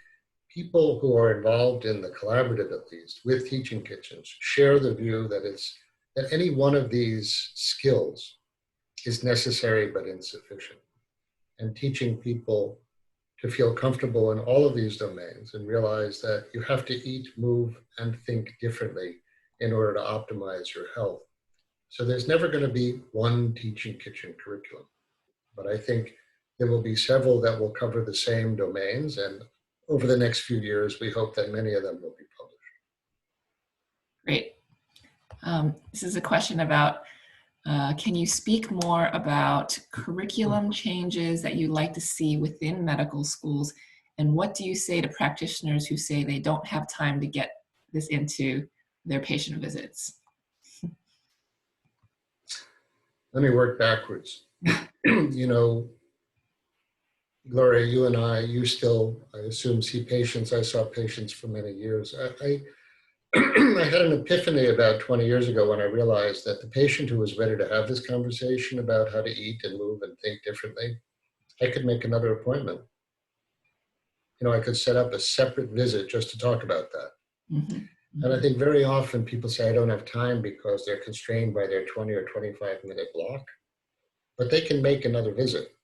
Speaker 2: people who are involved in the collaborative, at least, with teaching kitchens, share the view that any one of these skills is necessary but insufficient. And teaching people to feel comfortable in all of these domains and realize that you have to eat, move, and think differently in order to optimize your health. So there's never going to be one teaching kitchen curriculum, but I think there will be several that will cover the same domains, and over the next few years, we hope that many of them will be published.
Speaker 1: Great. This is a question about, can you speak more about curriculum changes that you'd like to see within medical schools? And what do you say to practitioners who say they don't have time to get this into their patient visits?
Speaker 2: Let me work backwards. You know, Gloria, you and you still, I assume, see patients. I saw patients for many years. I had an epiphany about 20 years ago when I realized that the patient who was ready to have this conversation about how to eat and move and think differently, I could make another appointment. You know, I could set up a separate visit just to talk about that.
Speaker 1: Mm-hmm. Mm-hmm.
Speaker 2: And I think very often people say, I don't have time because they're constrained by their 20 or 25-minute block, but they can make another visit.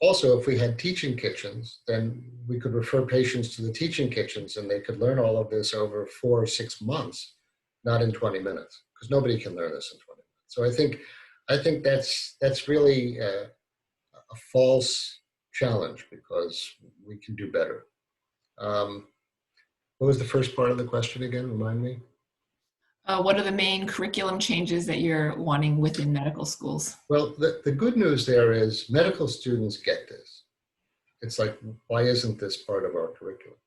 Speaker 2: Also, if we had teaching kitchens, then we could refer patients to the teaching kitchens and they could learn all of this over 4 or 6 months, not in 20 minutes, because nobody can learn this in 20 minutes. So I think that's really a false challenge because we can do better. What was the first part of the question again? Remind me.
Speaker 1: What are the main curriculum changes that you're wanting within medical schools?
Speaker 2: Well, the good news there is medical students get this. It's like, why isn't this part of our curriculum?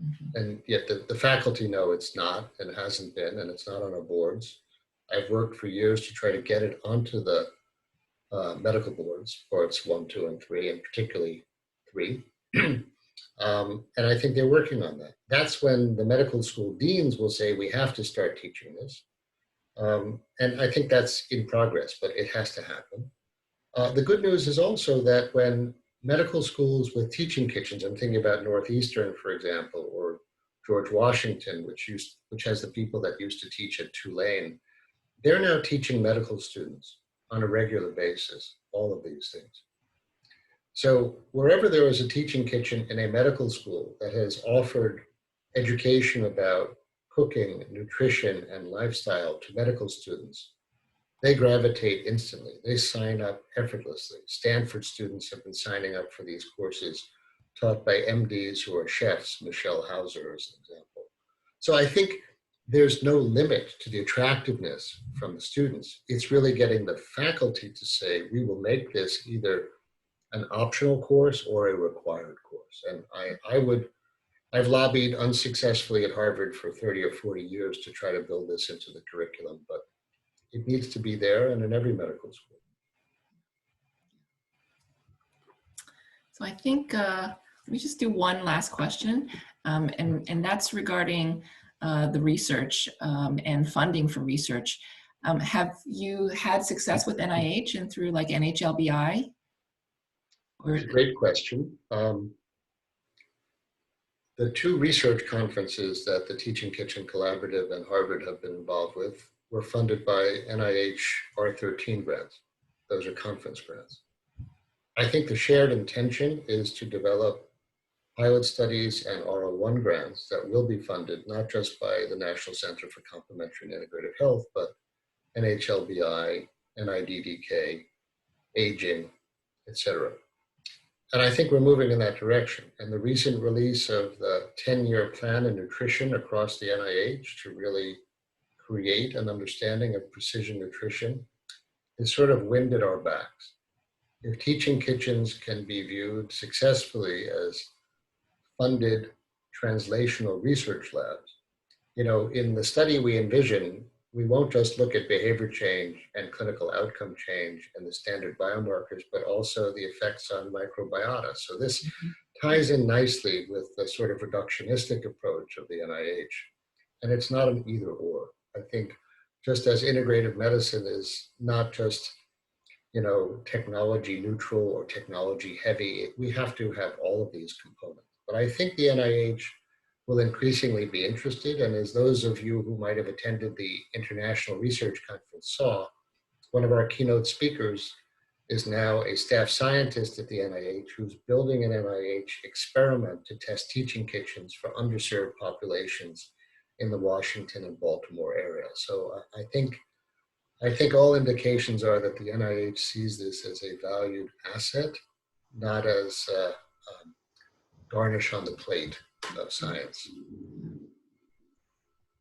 Speaker 2: Mm-hmm. And yet the faculty know it's not and hasn't been, and it's not on our boards. I've worked for years to try to get it onto the medical boards, boards 1, 2, and 3, and particularly 3. And I think they're working on that. That's when the medical school deans will say, we have to start teaching this. And I think that's in progress, but it has to happen. The good news is also that when medical schools with teaching kitchens, I'm thinking about Northeastern, for example, or George Washington, which has the people that used to teach at Tulane, they're now teaching medical students on a regular basis, all of these things. So wherever there is a teaching kitchen in a medical school that has offered education about cooking, nutrition, and lifestyle to medical students, they gravitate instantly. They sign up effortlessly. Stanford students have been signing up for these courses taught by MDs who are chefs, Michelle Hauser as an example. So I think there's no limit to the attractiveness from the students. It's really getting the faculty to say, we will make this either an optional course or a required course. And I've lobbied unsuccessfully at Harvard for 30 or 40 years to try to build this into the curriculum, but it needs to be there and in every medical school.
Speaker 1: So I think, let me just do one last question, and that's regarding the research and funding for research. Have you had success with NIH and through like NHLBI?
Speaker 2: Great question. The 2 research conferences that the Teaching Kitchen Collaborative and Harvard have been involved with were funded by NIH R13 grants. Those are conference grants. I think the shared intention is to develop pilot studies and R01 grants that will be funded not just by the National Center for Complementary and Integrative Health, but NHLBI, NIDDK, Aging, etc. And I think we're moving in that direction. And the recent release of the 10-year plan in nutrition across the NIH to really create an understanding of precision nutrition has sort of wind at our backs. If teaching kitchens can be viewed successfully as funded translational research labs, you know, in the study we envision, we won't just look at behavior change and clinical outcome change and the standard biomarkers, but also the effects on microbiota. So this ties in nicely with the sort of reductionistic approach of the NIH. And it's not an either or. I think just as integrative medicine is not just, you know, technology neutral or technology heavy, we have to have all of these components. But I think the NIH will increasingly be interested. And as those of you who might have attended the International Research Conference saw, one of our keynote speakers is now a staff scientist at the NIH who's building an NIH experiment to test teaching kitchens for underserved populations in the Washington and Baltimore area. So I think all indications are that the NIH sees this as a valued asset, not as garnish on the plate of science.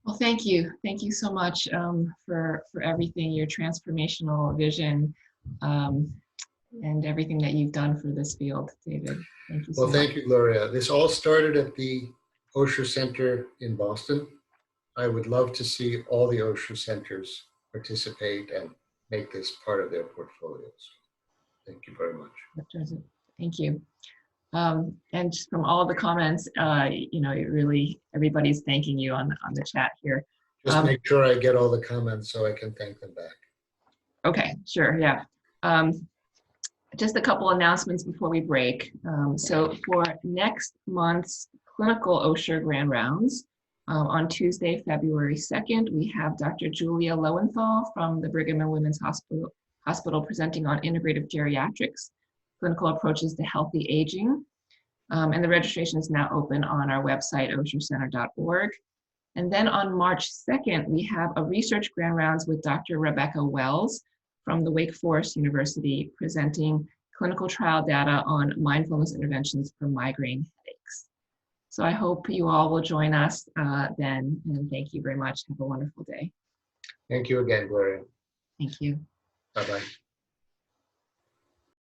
Speaker 1: Well, thank you. Thank you so much for everything, your transformational vision and everything that you've done for this field, David. Thank you so much.
Speaker 2: Well, thank you, Gloria. This all started at the Osher Center in Boston. I would love to see all the OSHA centers participate and make this part of their portfolios. Thank you very much.
Speaker 1: Thank you. And just from all the comments, you know, it really, everybody's thanking you on the chat here.
Speaker 2: Just make sure I get all the comments so I can thank them back.
Speaker 1: Okay, sure, yeah. Just a couple announcements before we break. So for next month's clinical OSHA Grand Rounds, on Tuesday, February 2nd, we have Dr. Julia Lowenthal from the Brigham and Women's Hospital presenting on integrative geriatrics, clinical approaches to healthy aging. And the registration is now open on our website, oshacenter.org. And then on March 2nd, we have a research grand rounds with Dr. Rebecca Wells from the Wake Forest University presenting clinical trial data on mindfulness interventions for migraine headaches. So I hope you all will join us then, and thank you very much. Have a wonderful day.
Speaker 2: Thank you again, Gloria.
Speaker 1: Thank you.
Speaker 2: Bye-bye.